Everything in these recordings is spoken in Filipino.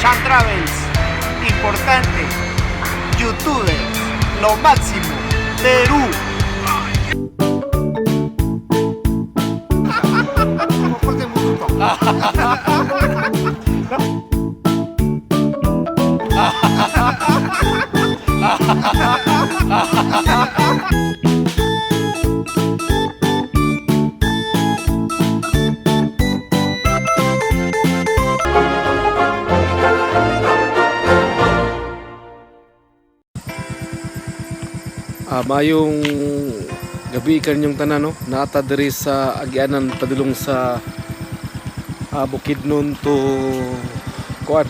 San Travels, importante, youtubers, lo máximo, Perú. Mayong gabi kanyang tanan no, naata diri sa Agianan padulong sa Bukidnon to kuan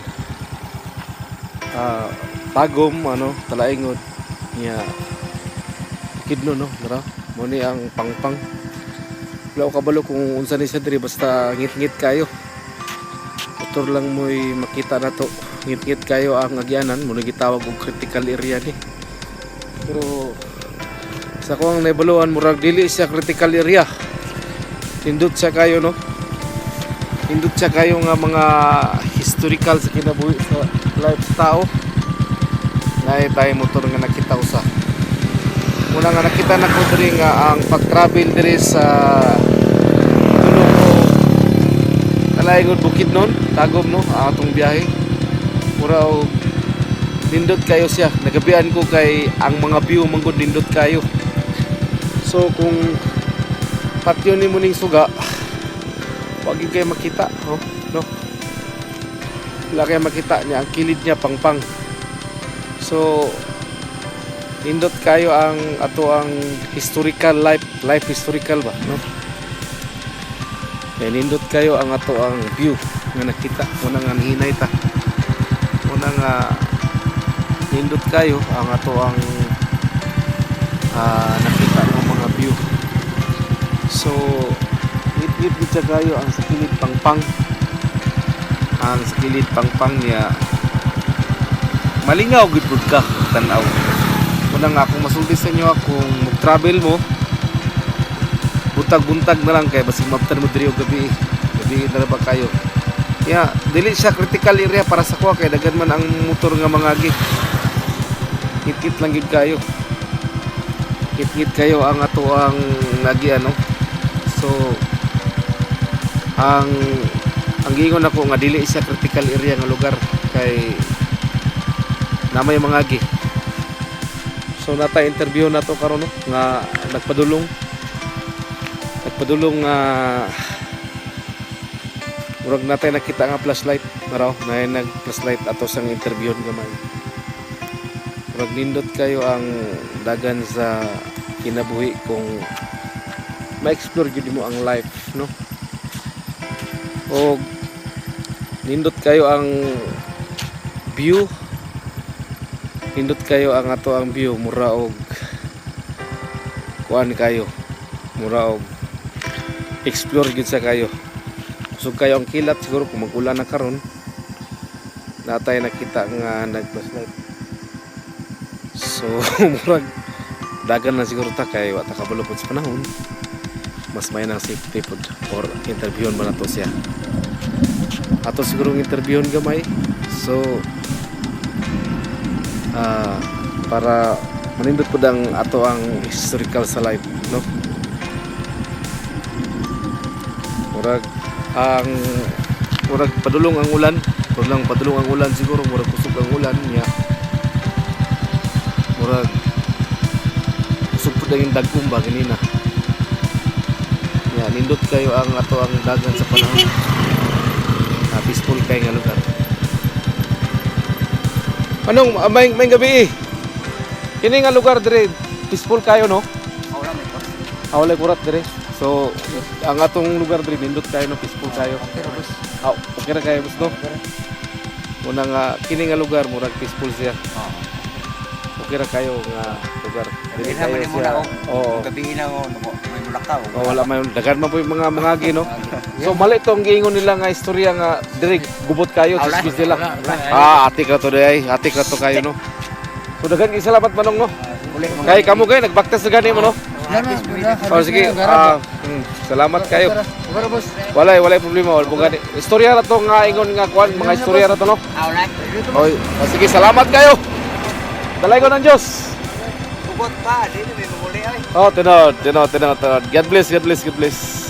Tagom ano Talaingod niya Bukidnon no dara mo ni ang pangpang wala ko kabalo kung unsa ni siya diri basta ngit-ngit kayo motor lang mo'y makita na to ngit-ngit kayo ang Agianan mo gitawag og critical area ni pero sa kong naibaluan murag dili siya critical area nindot siya kayo no nindot siya kayo nga mga historical sa kinabuhi sa life tao na tayo motor nga nakita usa muna nga nakita na ko diri nga ang pag-travel diri sa tulong ko Talaingod Bukidnon Tagom no ang atong biyahe mura og nindot kayo siya nagabian ko kay ang mga view manggod nindot kayo. So kung patio ni muning suga, wag kayo makita, oh, no? Wala kayo makita niya ang kilid niya pangpang. So nindot kayo ang ato ang historical life historical ba, no? Kaya nindot kayo ang ato ang view nga nakita, muna nga hinay ta. Muna nga nindot kayo ang ato ang nakita ng mga view. So ngit-ngit siya kayo ang sakilid pangpang ang sakilid pangpang niya malingaw gud pud ka tan-aw muna nga kung masulti sa inyo kung mag-travel mo buntag-buntag na lang kay basig mabtan mo diri og gabi na ba kayo kaya dili siya critical area para sa kuha kay daghan man ang motor nga mga agi ngit-ngit lang gid kayo ngit-ngit kayo ang ato ang lagi ano so ang gingon ako nga dili siya critical area nga lugar kay namay mga agi so nata interview na to karon no nga nagpadulong murag natay nakita nga flashlight maraw na nag flashlight ato sang interview gamay murag nindot kayo ang dagan sa kinabuhi kung ma-explore gyud mo ang life no o nindot kayo ang view nindot kayo ang ato ang view mura og kuan kayo mura og explore gyud sa kayo so kayo ang kilat siguro kung mag-ulan na karon natay nakita nga nag-flashlight so murag dagan na siguro ta kay wa ta kabalo pud sa panahon mas may nang safety pud or interviewon man nato siya ato siguro interviewon gamay so para manindot pud ang ato ang historical sa life no murag padulong ang ulan padulong ang ulan siguro murag kusog ang ulan niya murag kusog pud ang dagkong ba ganina ya nindot kayo ang ato ang dagan sa panahon peaceful kay nga lugar anong may gabi kini nga lugar dire peaceful kayo no wala kurat dire so ang atong lugar dire nindot kayo no peaceful kayo okay ra kayo no muna nga kini nga lugar murag peaceful siya okay ra kayo nga lugar dili kayo siya Gabi na ko, may mulakaw. wala may dagan man po yung mga agi no so mali tong giingon nila nga istorya nga diri gubot kayo sa speech nila atik ra to day atik ra to kayo no so dagan salamat manong no kay kamo kay nagbaktas sa gani mo no Oh, sige. Salamat kayo. Pero boss, Walay problema. Wala istorya na to nga ingon nga kuan, mga istorya na to no. Alright. Oy, sige, salamat kayo. Dalay ko ng Diyos. Bukod pa, di na may muli ay. Oh, tinod. God bless.